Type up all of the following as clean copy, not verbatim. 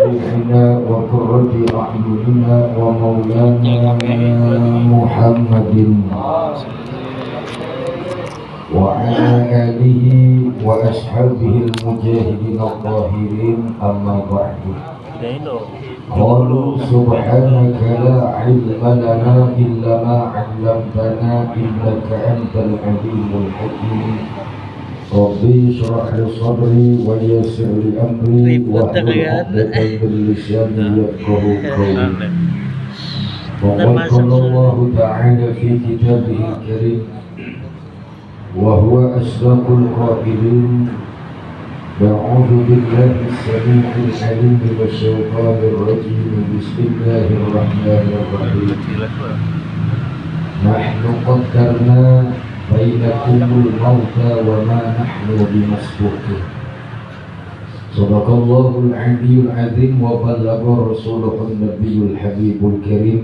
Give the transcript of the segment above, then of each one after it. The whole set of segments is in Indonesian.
شفيعنا وقرة أعيننا ومولانا محمد وعلى آله وأصحابه المجاهدين الطاهرين أما بعد قالوا سبحانك لا علم لنا إلا ما علمتنا إنك أنت العليم الحكيم ربي اشرح لي صدري ويسر لي أمري واحلل عقدة من لساني يفقهوا قولي وقد قال الله تعالى في كتابه الكريم وهو أصدق القائلين أعوذ بالله السميع العليم من الشيطان الرجيم بسم الله الرحمن الرحيم نحن قدرنا بينكم الموت وما نحن بمسبوقين صدق الله العلي العظيم وبلغ رسوله النبي الحبيب الكريم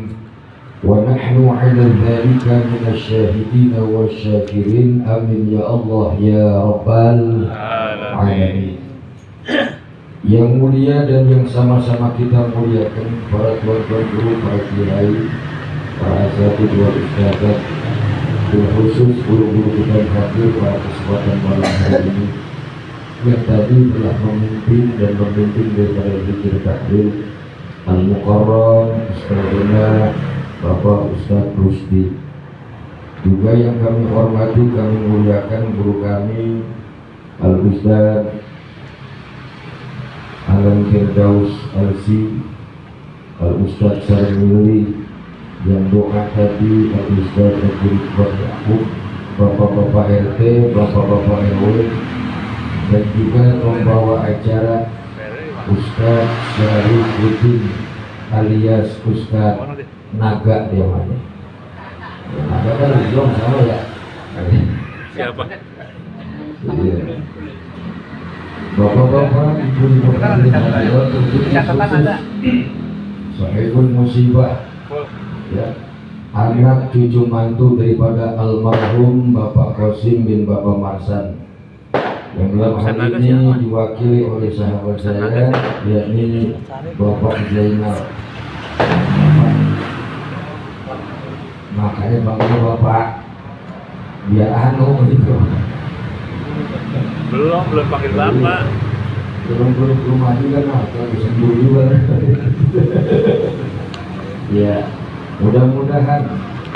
ونحن على ذلك من الشاهدين والشاكرين آمين يا الله يا رب العالمين. Yang mulia dan yang sama-sama kita muliakan para tuan-tuan guru, para kiai, para asatidz wal ustadzat, khusus guru-guru kita yang hadir pada kesempatan malam hari ini yang tadi telah memimpin daripada zikir tahlil al-mukarram Ustadzuna Bapak Ustadz Rusdi, juga yang kami hormati, kami muliakan guru kami Al-Ustadz Alam Firdaus Al-Si, Al-Ustadz Sarmili, yang doa tadi Al-Ustadz Abdul Yakub, Bapak-Bapak RT, Bapak-Bapak RW, dan juga membawa acara Ustadz Syarifuddin alias Ustadz Naga dia mana? Naga kan belum sama ya? Siapa? Iya. Bapak-bapak, ibu-ibu sahibul musibah, ya, anak cucu mantu daripada almarhum Bapak Qasim bin Bapak Marsan, yang dalam hari ini diwakili oleh sahabat saya, yakni Bapak Zainal. Makanya panggil Bapak biar anu gitu. Belum panggil Bapak. Belum maju kan, lagi sembuh juga. Ya, mudah-mudahan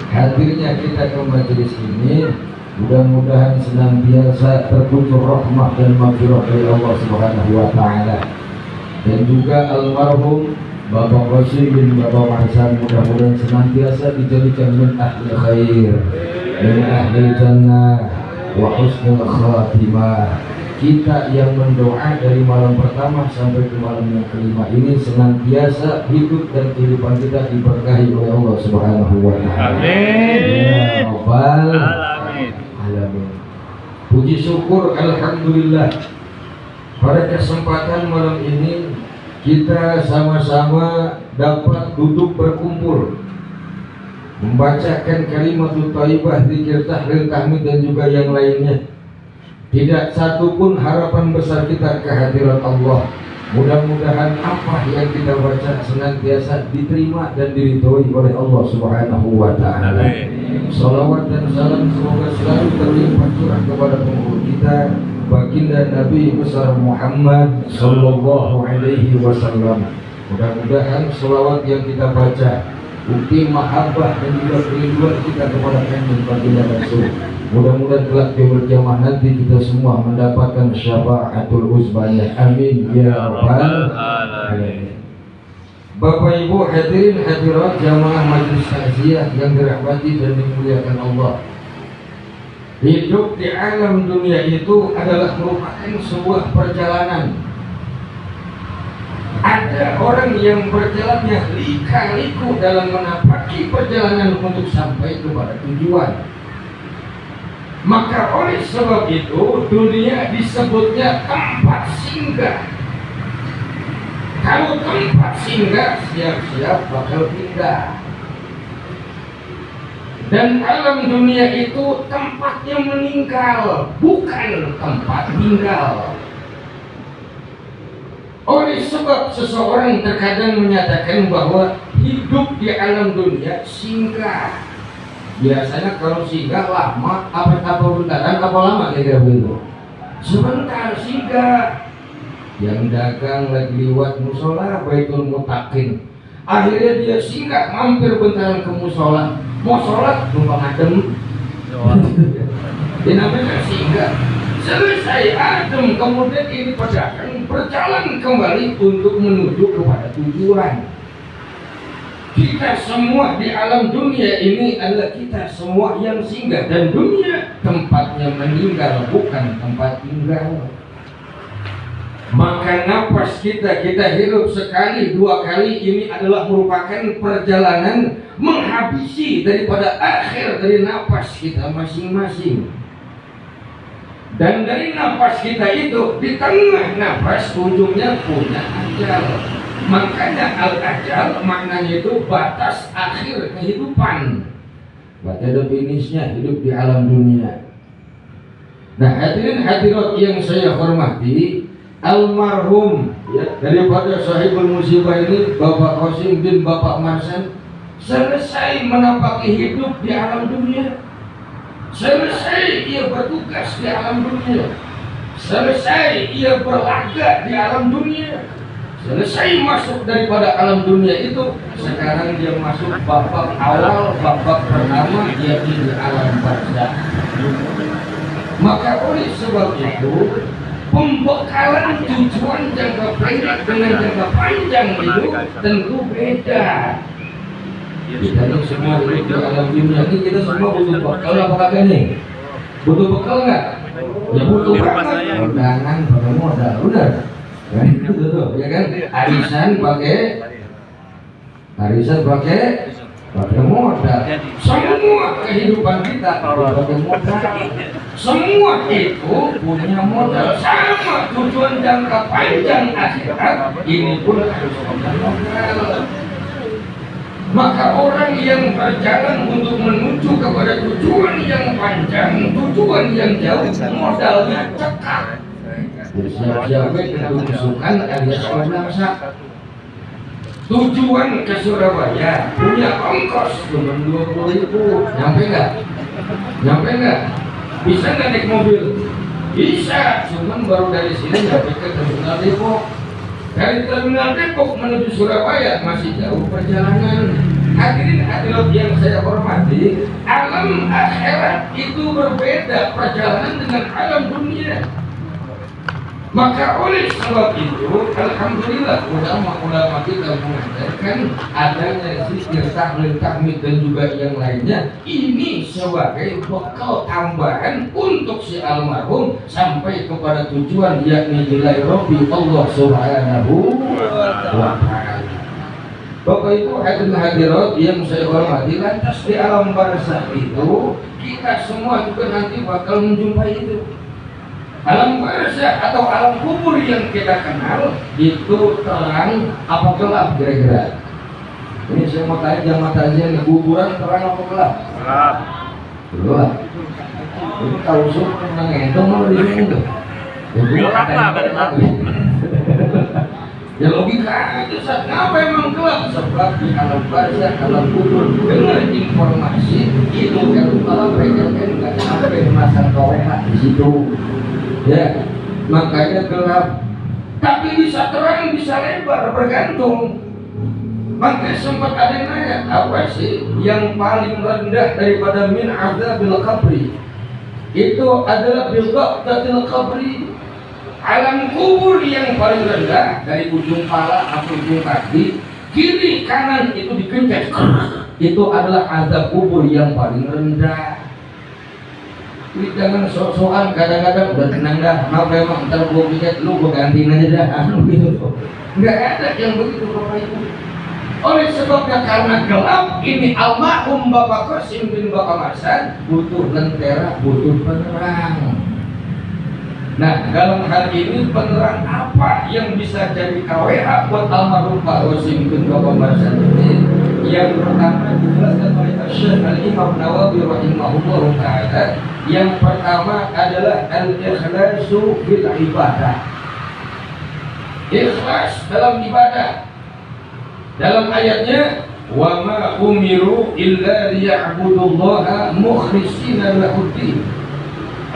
hadirnya kita ke majelis ini, mudah-mudahan senantiasa tertutur rahmah dan maghfirah dari Allah Subhanahu wa taala. Dan juga almarhum Bapak Qasim bin Bapak Marsan mudah-mudahan senantiasa dijadikan min ahli khair, min ahli jannah wa husnul khatimah. Kita yang mendoa dari malam pertama sampai ke malam yang kelima ini senantiasa hidup dan kehidupan kita diberkahi oleh Allah Subhanahu wa taala. Amin. Ya rabbal alamin. Puji syukur alhamdulillah, pada kesempatan malam ini kita sama-sama dapat duduk berkumpul membacakan kalimatut thayyibah, zikir tahlil tahmid dan juga yang lainnya. Tidak satu pun harapan besar kita kehadiran Allah. Mudah-mudahan apa yang kita baca senantiasa diterima dan diridhoi oleh Allah Subhanahu wa taala. Salawat dan salam semoga selalu terlimpah curah kepada penghulu kita baginda Nabi besar Muhammad sallallahu alaihi wasallam. Mudah-mudahan selawat yang kita baca bukti mahabbah dan juga kerinduan kita kepada baginda Rasul. Mudah-mudahan kelak di berjamaah nanti kita semua mendapatkan syafaatul uzbanya. Amin ya rabbal alamin. Bapak Ibu hadirin hadirat jamaah majelis takziah yang dirahmati dan dimuliakan Allah. Hidup di alam dunia itu adalah merupakan sebuah perjalanan. Ada orang yang berjalannya lika-liku dalam menapaki perjalanan untuk sampai kepada tujuan. Maka oleh sebab itu dunia disebutnya tempat singgah. Kalau tempat singgah siap-siap bakal pindah. Dan alam dunia itu tempatnya meninggal, bukan tempat tinggal. Oleh sebab seseorang terkadang menyatakan bahwa hidup di alam dunia singkat. Biasanya kalau singgah lama, apa bentaran, apa lama kira-kira begitu. Sebentar singgah. Yang dagang lagi lewat musola Baitul Mutakin, akhirnya dia singgah mampir bentaran ke musola, mau sholat numpang adem. Ini namanya singgah. Selesai adem, kemudian ini pedagang berjalan kembali untuk menuju kepada tujuan. Kita semua di alam dunia ini adalah kita semua yang singgah, dan dunia tempatnya meninggal, bukan tempat tinggal. Maka napas kita hirup sekali dua kali ini adalah merupakan perjalanan menghabisi daripada akhir dari napas kita masing-masing. Dan dari napas kita itu, di tengah napas ujungnya punya ajal. Makanya al-ajal maknanya itu batas akhir kehidupan. Berarti ada finishnya hidup di alam dunia. Nah, hadirin hadirat yang saya hormati, almarhum ya, daripada sahibul musibah ini Bapak Qasim bin Bapak Marsan selesai menapaki hidup di alam dunia. Selesai ia bertugas di alam dunia. Selesai ia berlaga di alam dunia. Selesai masuk daripada alam dunia itu, sekarang dia masuk babak awal, babak pertama, yaitu di alam barzakh. Maka oleh sebab itu, pembekalan tujuan jangka pendek dengan jangka panjang itu tentu beda. Kita ini semua hidup di alam dunia ini, kita semua butuh bekal apa kagak nih? Butuh bekal nggak? Ya butuh banget. Undangan pakai modal, udah. Kan itu tuh, ya kan? Arisan pakai modal. Semua kehidupan kita pakai modal. Semua itu punya modal. Sama tujuan jangka panjang akhirat ini pun harus punya modal. Maka orang yang berjalan untuk menuju kepada tujuan yang panjang, tujuan yang jauh, modalnya cekak. Siapa itu kesukaan alias bangsa. Tujuan ke Surabaya punya ongkos cuma 20.000, nyampe nggak? Bisa nggak naik mobil? Bisa, cuman baru dari sini nyampe ke Terminal Depok. Dari Terminal Depok menuju Surabaya masih jauh perjalanan. Hadirin hadirat yang saya hormati, alam akhirat itu berbeda perjalanan dengan alam dunia. Maka oleh sebab itu, alhamdulillah ulama-ulama kita mengajarkan adanya zikir, tahlil, tahmid dan juga yang lainnya. Ini sebagai bekal tambahan untuk si almarhum sampai kepada tujuan, yakni nilai Rabbi Allah Subhanahu wa ta'ala. Bapak Ibu hadirin hadirat yang saya hormati, lantas di alam barzakh itu kita semua juga nanti bakal menjumpai itu. Alam barzakh atau alam kubur yang kita kenal itu terang apa gelap kira-kira? Ini saya mau tanya jamaah takziah, kuburan terang apa gelap? Gelap. Itu tahu suruh menang entong malah di sini tuh. Ya logika itu saat ngapa emang gelap? Sebab di alam barzakh, alam kubur dengan informasi itu kalau mereka kan nggak sampai masa koreha di situ. Ya, makanya gelap. Tapi bisa terang, bisa lebar, bergantung. Maka sempat ada yang nanya, apa sih yang paling rendah daripada min adzabil qabri? Itu adalah bil ghaflatil qabri. Alam kubur yang paling rendah dari ujung kepala atau ujung kaki, kiri kanan itu dikencet. Itu adalah azab kubur yang paling rendah. Jadi jangan sok-sokan, kadang-kadang udah tenang dah, kenapa emang ntar gua pikir lu gua gantiin aja dah, gitu tuh. Nggak ada yang begitu Bapak Ibu. Oleh sebabnya karena gelap ini almarhum Bapak Qasim bin Bapak Marsan butuh lentera, butuh penerang. Nah dalam hal ini penerang apa yang bisa jadi KWA buat almarhum Pak Qasim bin Bapak Marsan ini? Yang pertama dijelaskan oleh Syekh Al-Imam Nawawi rahimahullah ta'ala. Yang pertama adalah al-ikhlasu bil ibadah. ikhlas dalam ibadah. Dalam ayatnya, wa ma umiru illa liya'budullaha mukhlishina lahuddin.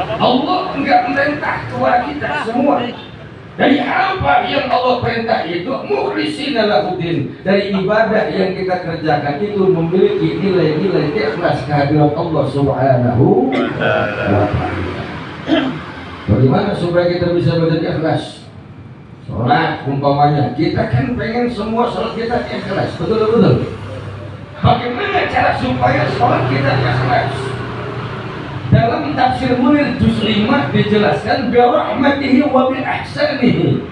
Allah enggak merintah kepada kita semua. Dari apa yang Allah perintah itu mukhlishina lahuddin, dari ibadah yang kita kerjakan itu memiliki nilai-nilai ikhlas kehadirat Allah Subhanahu wa ta'ala. Bagaimana supaya kita bisa menjadi ikhlas? Sholat umpamanya, kita kan pengen semua sholat kita ikhlas, betul-betul. Bagaimana cara supaya sholat kita ikhlas? Dalam tafsir Munir juz 5 dijelaskan bi rahmatihi wa bi ihsanihi.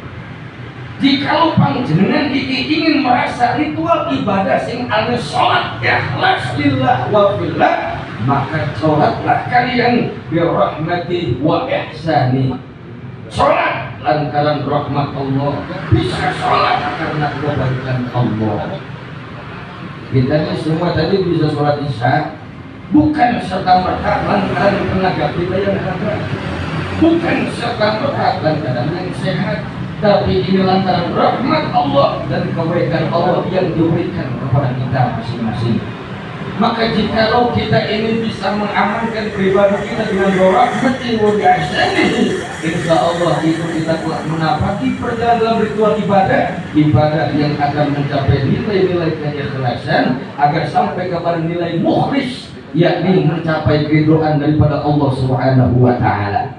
Jikalau panjenengan ingin merasa ritual ibadah sing anu salat ikhlas lillah wa fillah, maka salatlah kalian bi rahmatihi wa ihsani. Salat lantaran rahmat Allah, bisa salat karena kebaikan Allah. Kita ini semua tadi bisa salat Isya, bukan serta-merta lantaran tenaga kita yang ada, bukan serta-merta lantaran yang sehat, tapi ini lantaran rahmat Allah dan kebaikan Allah yang diberikan kepada kita masing-masing. Maka jikalau kita ini bisa mengamankan pribadi kita dengan rahmati wa bi'ihsanihi, insya Allah itu kita telah menapaki perjalanan dalam ritual ibadah yang akan mencapai nilai-nilai keikhlasan agar sampai kepada nilai mukhlis, yakni mencapai keridhaan daripada Allah Subhanahu wa ta'ala.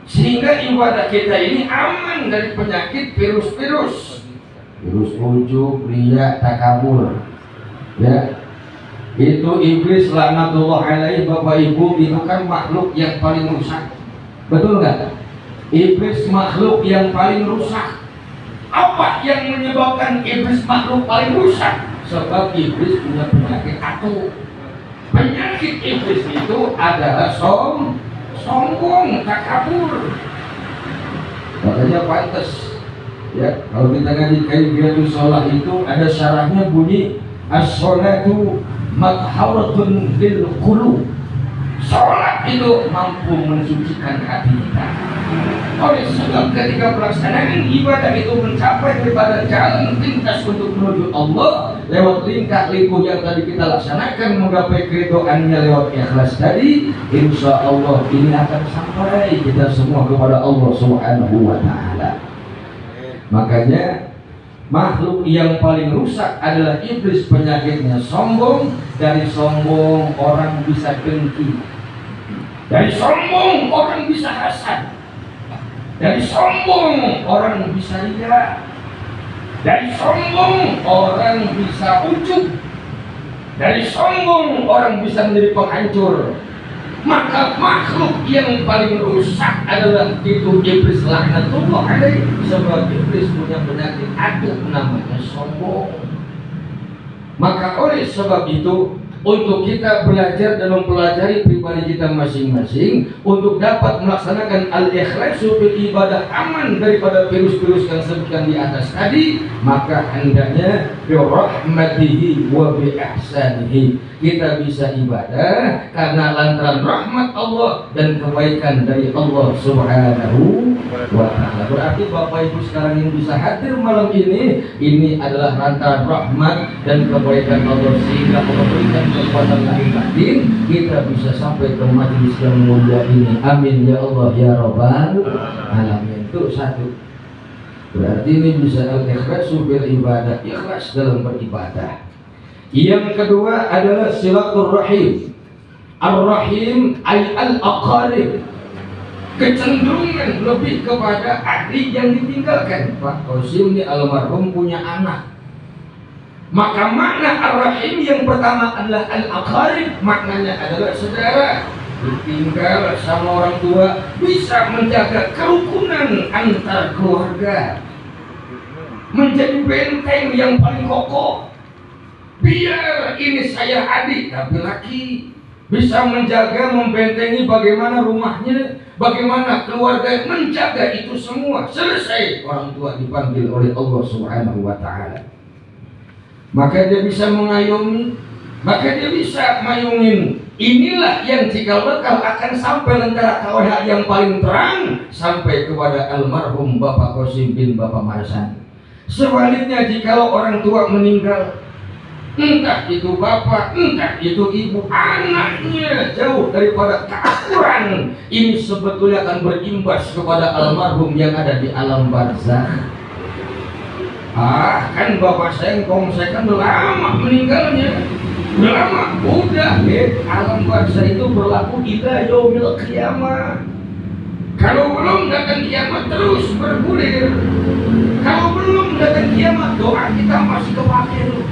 Sehingga ibadah kita ini aman dari penyakit virus ujub, riya, takabur. Ya, itu iblis laknatullah alaih. Bapak Ibu, itu kan makhluk yang paling rusak, betul nggak? Iblis makhluk yang paling rusak. Apa yang menyebabkan iblis makhluk paling rusak? Sebab iblis punya penyakit atu. Penyakit iblis itu adalah sombong, takabur. Makanya pantas ya, kalau kita ngaji kaifiyatus shalah itu ada syarahnya bunyi as-sholatu matharatun lil qulub. Salat itu mampu mensucikan hati kita. Oleh sebab ketika pelaksanaan ibadah itu mencapai daripada jalan pintas untuk menuju Allah lewat lingkah-liku yang tadi kita laksanakan, menggapai keridhaannya lewat ikhlas tadi, insya Allah ini akan sampai kita semua kepada Allah Subhanahu wa ta'ala. Makanya makhluk yang paling rusak adalah iblis. Penyakitnya sombong. Dari sombong orang bisa dengki, dari sombong orang bisa hasad, dari sombong orang bisa riya, dari sombong orang bisa ujub, dari sombong orang bisa menjadi penghancur. Maka makhluk yang paling rusak adalah itu iblis laknatullah alaih. Sebab iblis punya penyakit atu namanya sombong. Maka oleh sebab itu, untuk kita belajar dan mempelajari pribadi kita masing-masing untuk dapat melaksanakan al-ikhlasu bil ibadah, aman daripada virus-virus yang sebutkan di atas tadi, maka hendaknya bi rahmatihi wa bi ihsanihi. Kita bisa ibadah karena lantaran rahmat Allah dan kebaikan dari Allah Subhanahu wa ta'ala. Berarti Bapak Ibu sekarang yang bisa hadir malam ini adalah lantaran rahmat dan kebaikan Allah, sehingga Allah berikan kekuatan lahir batin kita bisa sampai ke majelis yang mulia ini. Amin ya Allah ya Rabbal alamin. Itu satu. Berarti ini bisa al-ikhlasu bil ibadah, ikhlas dalam beribadah. Yang kedua adalah silaturrahim. Ar-rahim ay al-aqarib, kecenderungan lebih kepada ahli yang ditinggalkan. Pak Qasim ini almarhum punya anak, maka makna ar-rahim yang pertama adalah al-aqarib, maknanya adalah saudara. Ditinggal sama orang tua, bisa menjaga kerukunan antar keluarga, menjadi benteng yang paling kokoh. Biar ini saya adik tapi laki, bisa menjaga, membentengi bagaimana rumahnya, bagaimana keluarga, menjaga itu semua. Selesai orang tua dipanggil oleh Allah Subhanahu wa ta'ala, maka dia bisa mengayomi, maka dia bisa mayungin. Inilah yang cikal bakal akan sampai lentera KWH yang paling terang sampai kepada almarhum Bapak Qasim bin Bapak Marsan. Sebaliknya jikalau orang tua meninggal, entah itu bapak, entah itu ibu, anaknya jauh daripada keakuran, ini sebetulnya akan berimbas kepada almarhum yang ada di alam barzakh. Kan bapak saya ngomong saya kan udah lama meninggalnya, udah lama, udah alam barzakh itu berlaku ila yaumil qiyamah. Kalau belum datang kiamat terus bergulir. Kalau belum datang kiamat doa kita masih kepake dulu.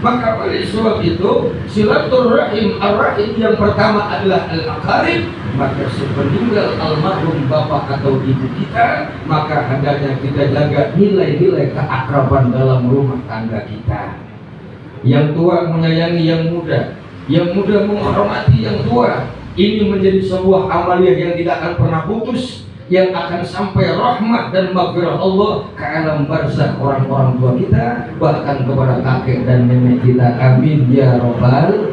Maka oleh sebab itu silaturahim ar-rahim yang pertama adalah al-aqarib. Maka sepeninggal almarhum bapak atau ibu kita, maka hendaknya kita jaga nilai-nilai keakraban dalam rumah tangga kita. Yang tua menyayangi yang muda menghormati yang tua. Ini menjadi sebuah amaliyah yang tidak akan pernah putus, yang akan sampai rahmat dan maghfirah Allah ke alam barzakh orang-orang tua kita, bahkan kepada kakek dan nenek kita. Amin ya robbal.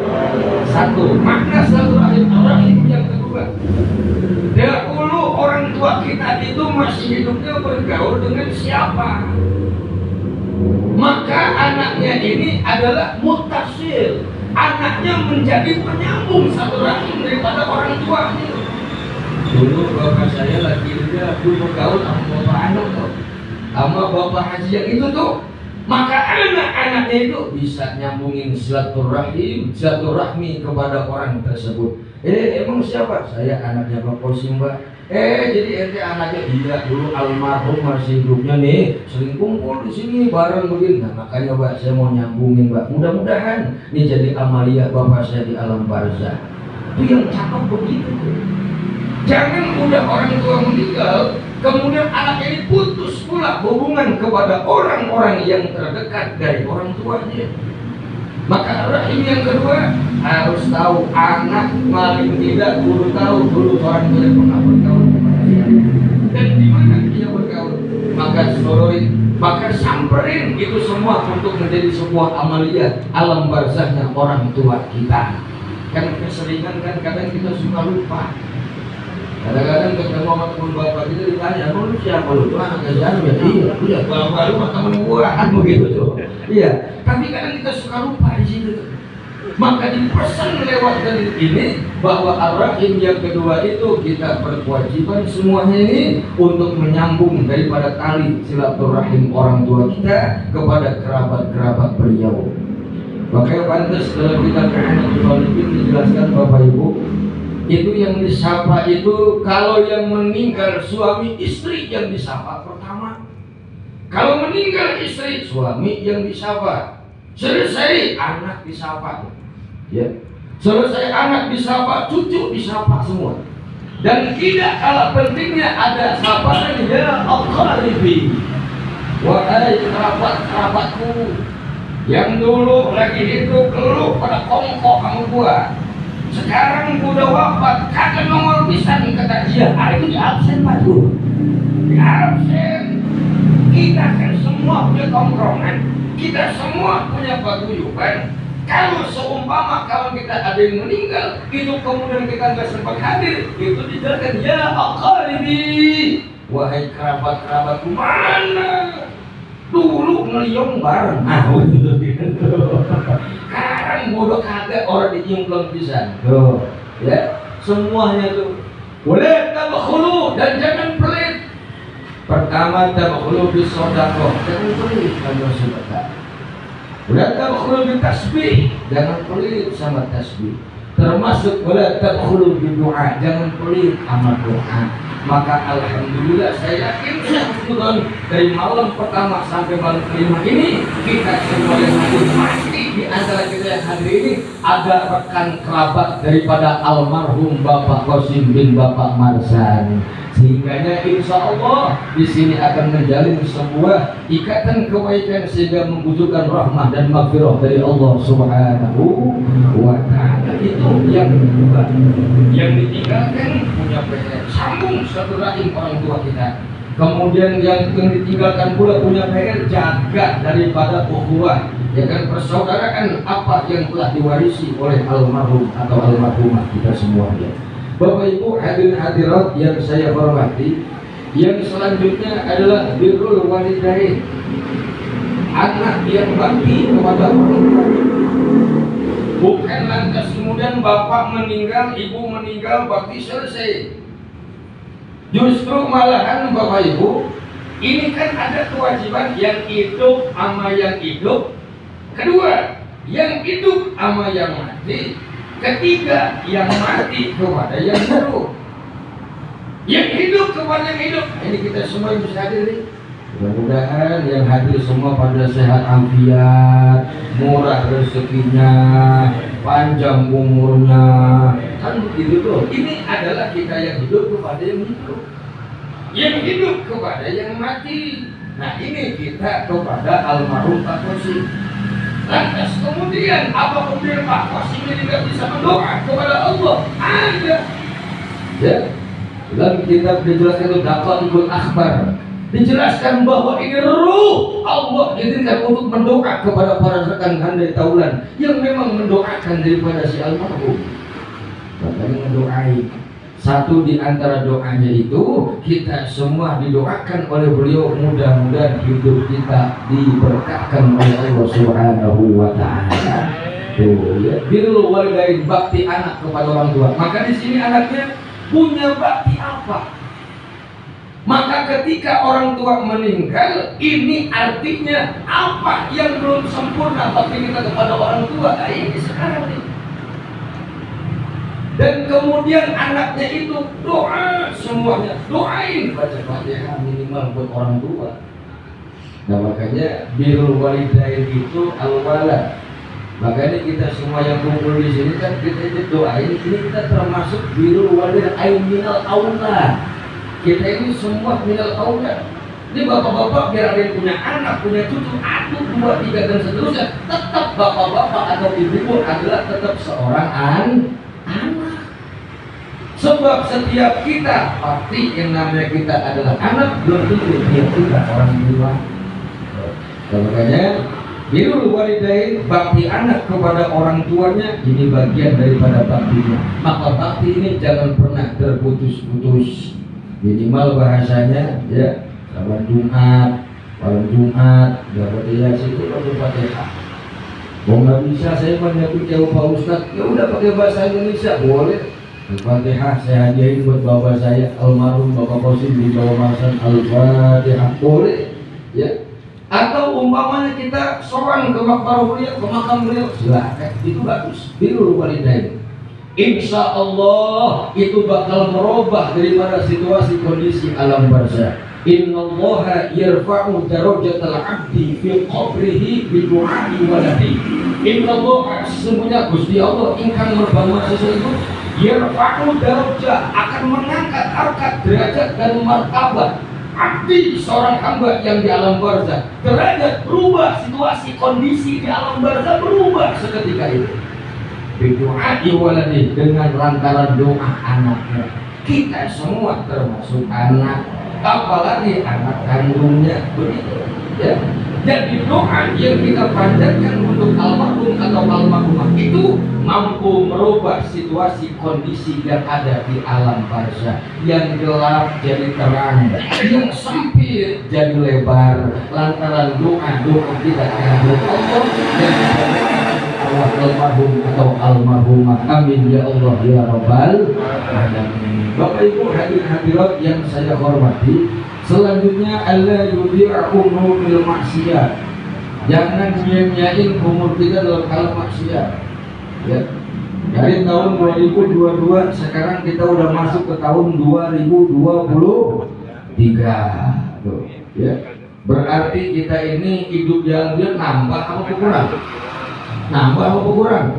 Satu, makna silaturahim ar-rahim. Yang kedua, dahulu orang tua kita itu masih hidupnya bergaul dengan siapa, maka anaknya ini adalah mutasil, anaknya menjadi penyambung satu rahim daripada orang tuanya. Dulu bapak saya lagi bergaul sama bapak anak tuh, sama bapak haji yang itu tuh, maka anak-anaknya itu bisa nyambungin silaturahmi kepada orang tersebut. Emang siapa? Saya anaknya Bapak Qasim, Mbak. Jadi ente anaknya, iya dulu almarhum masih hidupnya nih, sering kumpul di sini bareng begini. Nah makanya Mbak saya mau nyambungin Mbak. Mudah-mudahan ini jadi amaliyah bapak saya di alam barzakh. Itu yang cakep begitu. Jangan udah orang tua meninggal, kemudian anak ini putus pula hubungan kepada orang-orang yang terdekat dari orang tuanya. Maka rahim yang kedua harus tahu, anak paling tidak guru tahu dulu orang tua pernah bergaul kepada dia dan di mana dia bergaul. Maka maka samperin itu semua untuk menjadi sebuah amaliyah alam barzakhnya orang tua kita. Kan keseringan kan kadang kita suka lupa. Kadang-kadang ketemu sama teman bapak kita ditanya, lu siapa lu? Tuh anaknya siapa? Iya, bapak lu teman gua kan begitu tuh. Iya, tapi kadang kita suka lupa di situ tuh. Maka dipesan lewat dari ini bahwa ar-rahim yang kedua itu kita berkewajiban semuanya ini untuk menyambung daripada tali silaturahim orang tua kita kepada kerabat-kerabat beliau. Makanya pantas dalam kitab Ihyanul Talibin dijelaskan Bapak Ibu, itu yang disapa itu kalau yang meninggal suami istri yang disapa pertama. Kalau meninggal istri suami yang disapa. Selesai anak disapa, ya. Selesai anak disapa, cucu disapa semua. Dan tidak kalah pentingnya ada sapaan ya aqaribi. Wahai kerabat-kerabatku yang dulu lagi hidup keluh pada kongkok kamu gua. Sekarang udah wafat, kagak nongol pisan kata dia. Itu di absen Pak tuh. Di absen. Kita kan semua punya tongkrongan, kita semua punya paguyuban. Kalau seumpama kawan kita ada yang meninggal, itu kemudian kita nggak sempat hadir, itu dijadikan ya aqaribi. Wahai kerabat-kerabatku mana? Dulu ngeliung bareng. Sekarang bodoh kagak orang diimplong pisan. Tuh, ya. Semuanya tuh. Boleh tabakhulu dan jangan pelit. Pertama tabakhulu bis sedekah. Jangan pelit kalau sedekah. Boleh tabakhulu bi tasbih, jangan pelit sama tasbih. Termasuk boleh tabakhulu bi doa, jangan pelit sama doa. Maka alhamdulillah saya yakin dari malam pertama sampai malam kelima ini kita semua yang hadir pasti di antara kita yang hadir ini ada rekan kerabat daripada almarhum Bapak Qasim bin Bapak Marsan. Sehingganya insya Allah di sini akan menjalin sebuah ikatan kebaikan sehingga membutuhkan rahmah dan maghfirah dari Allah Subhanahu wa Ta'ala. Itu yang kedua. Yang ditinggalkan punya PR, sambung silaturahim orang tua kita. Kemudian yang ditinggalkan pula punya PR, jaga daripada ukhuwah, ya kan, persaudaraan apa yang telah diwarisi oleh almarhum atau almarhumah kita semuanya. Bapak Ibu hadirin hadirat yang saya hormati, yang selanjutnya adalah birrul walidain, anak yang bakti kepada orang tua. Bukan lantas kemudian bapak meninggal, ibu meninggal, bakti selesai. Justru malahan Bapak Ibu, ini kan ada kewajiban yang hidup sama yang hidup. Kedua, yang hidup sama yang mati. Ketiga, yang mati kepada yang hidup. Yang hidup kepada yang hidup. Ini kita semua yang bisa hadir nih. Mudah-mudahan yang hadir semua pada sehat afiat, murah rezekinya, panjang umurnya. Kan begitu tuh. Ini adalah kita yang hidup kepada yang hidup, yang hidup kepada yang mati. Nah ini kita kepada almarhum Pak Kosim. Lantas kemudian apa kemudian Pak Kosim ini tidak bisa berdoa kepada Allah? Ada. Ya. Dalam kitab dijelaskan itu Daqaiqul Akhbar, dijelaskan bahwa ini ruh Allah izinkan untuk mendoa kepada para rekan handai taulan yang memang mendoakan daripada si almarhum. Makanya mendoai. Satu di antara doanya itu kita semua didoakan oleh beliau, mudah-mudahan hidup kita diberkatkan oleh Allah Subhanahu wa taala. Tuh ya, birrul walidain, bakti anak kepada orang tua. Maka di sini anaknya punya bakti apa? Maka ketika orang tua meninggal, ini artinya apa yang belum sempurna bakti kita kepada orang tua? Nah, ini sekarang nih. Dan kemudian anaknya itu doa semuanya, doain, baca Fatihah minimal buat orang tua. Nah makanya birrul walidain itu al-walad. Makanya kita semua yang kumpul di sini kan kita doain, ini kita termasuk birrul walidain minal aulad. Kita ini semua minal aulad. Ini bapak-bapak biar ada yang punya anak, punya cucu, 1, 2, 3 dan seterusnya, tetap bapak-bapak atau ibu adalah tetap seorang anak. Sebab setiap kita pasti yang namanya kita adalah anak, belum tentu dia juga orang tua. Makanya birrul walidain, bakti anak kepada orang tuanya, ini bagian daripada baktinya. Maka bakti ini jangan pernah terputus-putus. Minimal bahasanya ya, malam Jumat, dapat Yasin itu baca Fatihah. Mau nggak bisa saya menyebut jauh Pak Ustadz, ya udah pakai bahasa Indonesia boleh. Al-Fatihah saya hadiahin buat bapak saya almarhum Bapak Kosim di bawah masan Al-Fatihah boleh ya. Atau umpamanya kita sowan ke makam beliau, silakan, itu bagus. Birrul walidain, insya Allah itu bakal merubah daripada situasi kondisi alam barzakh. Innallaha yarfa'u darajatal 'abdi fi qabrihi bi du'a'i waladi. Innallaha, sesungguhnya Gusti Allah ingkang merbangun sesuatu, yarfa'u darajat, akan mengangkat harkat, derajat dan martabat abdi, seorang hamba yang di alam barzakh. Derajat berubah, situasi kondisi di alam barzakh berubah seketika itu. Bi du'a'i waladi, dengan lantaran doa anaknya. Kita semua termasuk anak, apalagi anak kandungnya, begitu ya. Jadi doa yang kita panjatkan untuk almarhum atau almarhumah itu mampu merubah situasi kondisi yang ada di alam barzakh. Yang gelap jadi terang, yang sempit jadi lebar, lantaran doa kita kepada Allah dan Allah almarhum atau almarhumah. Amin ya Allah ya Rabbal alamin. Bapak Ibu hadirin hadirat yang saya hormati, selanjutnya alla yudhi'u umuril maksiat. Jangan nyanyain umur kita dalam hal maksiat. Ya. Dari tahun 2022 sekarang kita udah masuk ke tahun 2023. Tuh, ya. Berarti kita ini hidup jalan nambah apa kurang? Nambah apa kurang?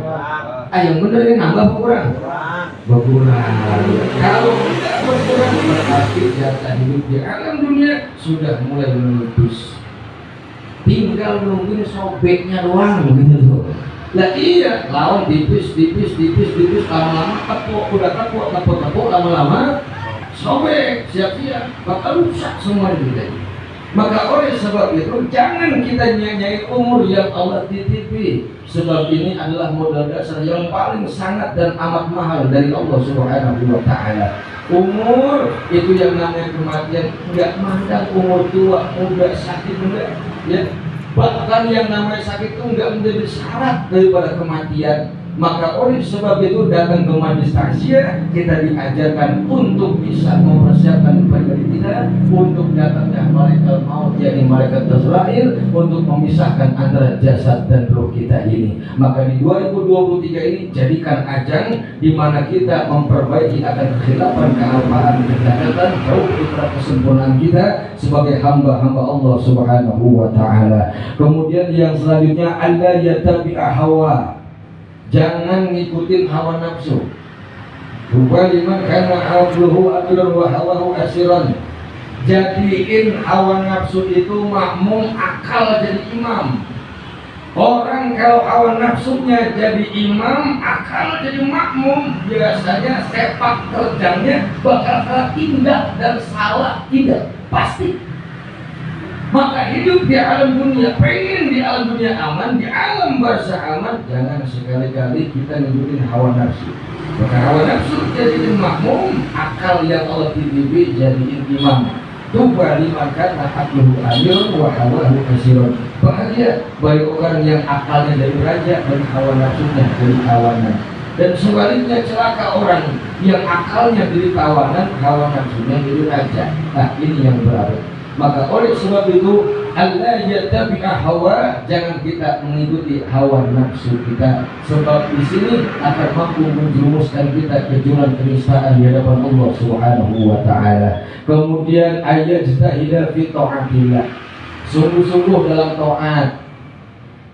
Yang benar ini nambah apa kurang? Berkurang. Kalau tidak berkurang berarti jatah hidup di alam dunia sudah mulai menipis. Tinggal nungguin sobeknya doang gitu loh. Lah iya, lawan tipis, lama-lama tepuk, udah tepuk, lama-lama sobek, siap-siap, bakal rusak semua kita. Maka oleh sebab itu jangan kita nyanyi umur yang Allah titipi. Sebab ini adalah modal dasar yang paling sangat dan amat mahal dari Allah Subhanahu wa Ta'ala. Umur itu yang namanya kematian, enggak mandang umur tua, muda, sakit, enggak, ya. Bahkan yang namanya sakit itu enggak menjadi syarat daripada kematian. Maka oleh sebab itu datang ke majelis takziah kita diajarkan untuk bisa mempersiapkan pribadi kita untuk datangnya malaikat maut, yakni malaikat Azrail, untuk memisahkan antara jasad dan roh kita ini. Maka di 2023 ini jadikan ajang di mana kita memperbaiki akan kehilapan, kealpaan, kecacatan, jauh dari kesempurnaan kita sebagai hamba-hamba Allah Subhanahu wa Ta'ala. Kemudian yang selanjutnya, alla yatabi'a hawa, jangan ngikutin hawa nafsu. Rubaliman kana abluhu adulan wa hawahu asiran. Jadiin hawa nafsu itu makmum, akal jadi imam. Orang kalau hawa nafsunya jadi imam, akal jadi makmum, biasanya sepak terjangnya bakal indah dan salah tidak pasti. Maka hidup di alam dunia, pengen di alam dunia aman, di alam barzah aman, jangan sekali-kali kita ngikutin hawa nafsu. Maka hawa nafsu jadiin makmum, akal yang Allah titipi jadiin imam. Tuba liman kana aqluhu amirun wa hawahu kasirun. Bahagia bagi orang yang akalnya dari raja dan hawa nafsunya dari kawanan. Dan sebaliknya celaka orang yang akalnya dari kawanan, hawa nafsunya dari raja. Nah, ini yang berat. Maka oleh sebab itu alla yattabi'a hawa, jangan kita mengikuti hawa nafsu kita, sebab di sini akan mampu menjerumuskan kita ke jurang kenistaan di hadapan Allah Subhanahu wa Ta'ala. Kemudian ayat jitahida fi ta'atillah, sungguh-sungguh dalam taat.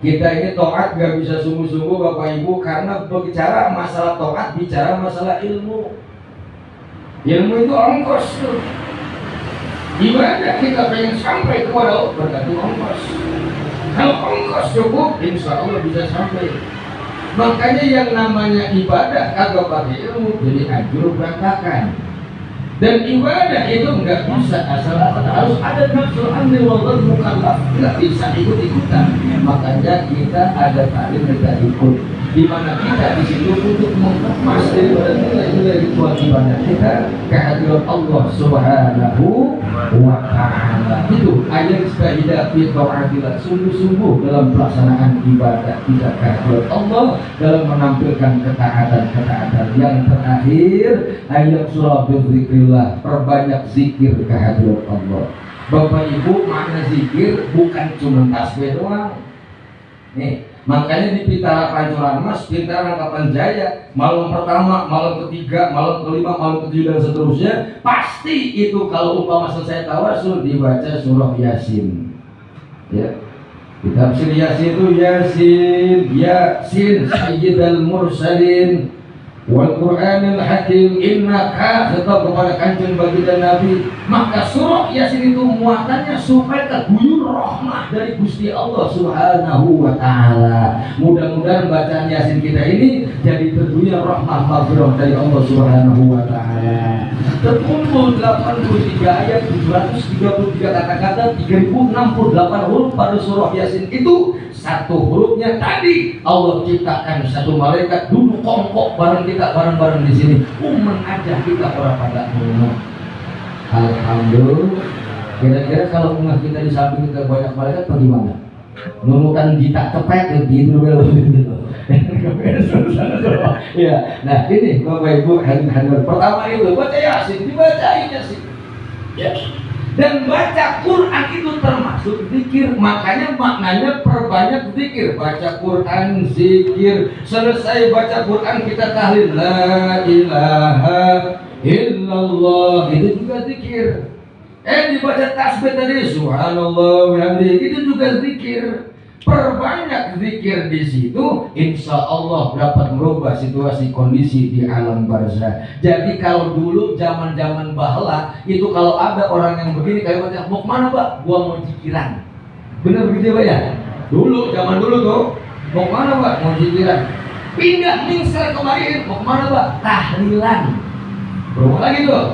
Kita ini taat gak bisa sungguh-sungguh Bapak Ibu, karena berbicara masalah taat bicara masalah ilmu. Ilmu itu ongkos tuh. Ibadah kita pengen sampai kepada Allah bergantung ongkos. Kalau ongkos cukup, insya Allah bisa sampai. Makanya yang namanya ibadah kagak pakai ilmu jadi ajur berantakan. Dan ibadah itu nggak bisa asal-asalan, harus ada nafsul amri wal mukallaf, nggak bisa ikut-ikutan. Makanya kita ada taklim kita ikut, di mana kita di situ untuk mengemas daripada nilai-nilai kewajiban kita kehadiran Allah Subhanahu wa Ta'ala. Itu ayat istahidah fi ta'atillah, sungguh-sungguh dalam pelaksanaan ibadah kita kehadiran Allah dalam menampilkan ketaatan-ketaatan. Yang terakhir ayat surah berzikrillah, perbanyak zikir kehadiran Allah. Bapak Ibu, makna zikir bukan cuma tasbih doang. Nih, makanya di Pitara Pancoran Mas, Pitara Rangkapan Jaya, malam pertama, malam ketiga, malam kelima, malam ketujuh dan seterusnya, pasti itu kalau umpama selesai tawasul dibaca surah Yasin. Ya, kita tafsir Yasin itu Yasin Sayyidul Mursalin wal Qur'anil Hakim, innaka, tetap kepada kanjeng baginda Nabi. Maka surah Yasin itu muatannya supaya terguyur rahmah dari Gusti Allah Subhanahu wa Ta'ala. Mudah-mudahan bacaan Yasin kita ini jadi terguyur rahmah maghfirah dari Allah Subhanahu wa Ta'ala. Terkumpul 83 ayat, 733 kata-kata, 3068 huruf pada surah Yasin itu. Satu hurufnya tadi Allah ciptakan satu malaikat duduk kongkok bareng kita bareng-bareng di sini. Aja kita orang pada ngomong. Alhamdulillah. Kira-kira kalau rumah kita di samping kita banyak malaikat bagaimana? Nunukan kita cepet gitu gitu. Ya, nah ini Bapak Ibu hadirin pertama itu baca Yasin, dibacain Yasin. Ya. Dan baca Quran itu termasuk zikir, makanya maknanya perbanyak zikir. Baca Quran zikir, selesai baca Quran kita tahlil la ilaha illallah, itu juga zikir. Dibaca tasbih tadi subhanallah bihamdihi, itu juga zikir. Perbanyak zikir di situ, insya Allah dapat merubah situasi kondisi di alam barzah. Jadi kalau dulu zaman bahla itu kalau ada orang yang begini kayak macam mau kemana Pak? Gua mau zikiran. Bener begitu Pak ya? Dulu zaman dulu tuh mau kemana Pak? Mau zikiran. Pindah ningser kemarin mau kemana Pak? Tahlilan. Berubah lagi tuh.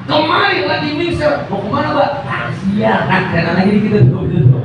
Kemarin lagi mixer, mau kemana Mbak? Asia, nah karena lagi kita tuh gitu.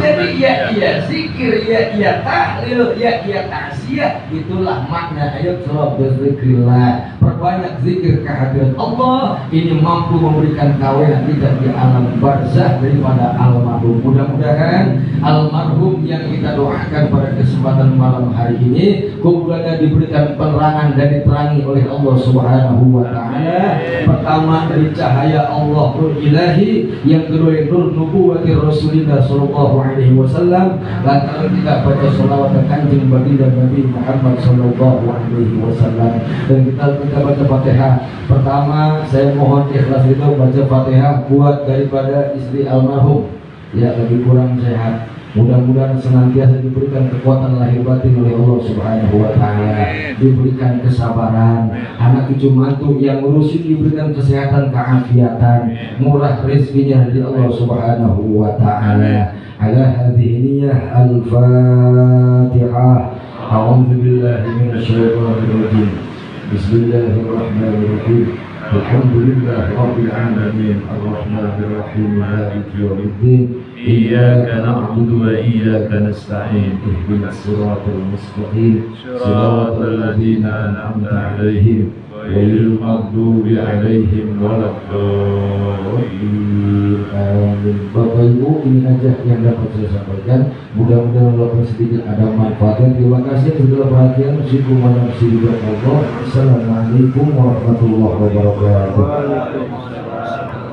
Jadi ya zikir, ya tahlil, ya tasya, itulah makna ayat surah berzikrillah. Perbanyak zikir kehadiran Allah, ini mampu memberikan kawenan kita di alam barzah daripada almarhum. Mudah-mudahan almarhum yang kita doakan pada kesempatan malam hari ini kuburannya diberikan penerangan dan diterangi oleh Allah Subhanahu wa taala. Pertama dari cahaya Allah nur ilahi, yang kedua nur nubuwati Rasulullah sallallahu alaihi wasallam. Lantaran kita baca sholawat kanjeng baginda Nabi Muhammad sallallahu alaihi wasallam, dan kita baca Fatihah. Pertama saya mohon ikhlas itu baca Fatihah buat daripada istri almarhum ya, lagi kurang sehat. Mudah-mudahan senantiasa diberikan kekuatan lahir batin oleh Allah Subhanahu wa taala, diberikan kesabaran, anak cucu mantu yang ngurusin diberikan kesehatan, keafiatan, murah rezekinya dari Allah Subhanahu wa taala. Ala hadhihi niyyah al-Fatihah. A'udzu billahi minasyaitonir rajim. Bismillahirrahmanirrahim. Alhamdulillah rabbil alamin, arrahmanir rahim, maliki yaumiddin. إياك نعبد وإياك نستعين اهدنا الصراط المستقيم صراط الذين أنعمت عليهم غير المغضوب عليهم ولا الضالين. Amin. Bapak Ibu, ini aja yang dapat saya sampaikan. Mudah-mudahan walaupun sedikit ada manfaatnya. Terima kasih sudah perhatian. Assalamualaikum warahmatullahi wabarakatuh.